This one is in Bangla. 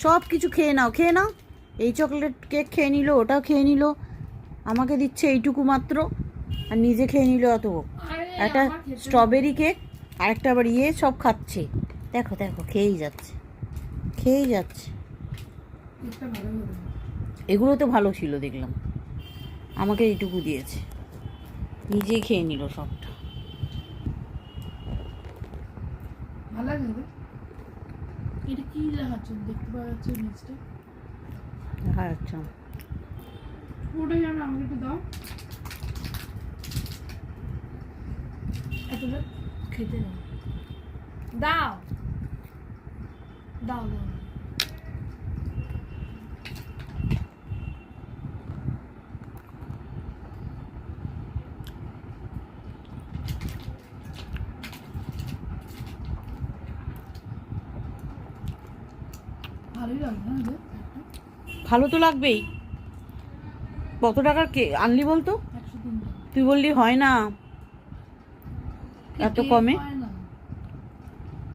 সব কিছু খেয়ে নাও, খেয়ে নাও। এই চকলেট কেক খেয়ে নিল, ওটাও খেয়ে নিল, আমাকে দিচ্ছে এইটুকু মাত্র, আর নিজে খেয়ে নিল অত। একটা স্ট্রবেরি কেক, আরেকটা আবার সব খাচ্ছে। দেখো দেখো, খেয়েই যাচ্ছে, খেয়েই যাচ্ছে। এগুলো তো ভালো ছিল দেখলাম, আমাকে এইটুকু দিয়েছে, নিজেই খেয়ে নিল সবটা। ভালো লাগে। এটা কি দেখাচ্ছে দেখতে পাওয়া যাচ্ছে নিচটা? দেখা যাচ্ছে পুরোটাই জানো, আমাকে একটু দাও। এতটা খেতে দাও, দাও দাও দাও। ভালোই লাগবে না এটা? ভালো তো লাগবেই। কত টাকার কে আনলি বলতো? 103 টাকা। তুই বললি হয় না এত কমে। হয়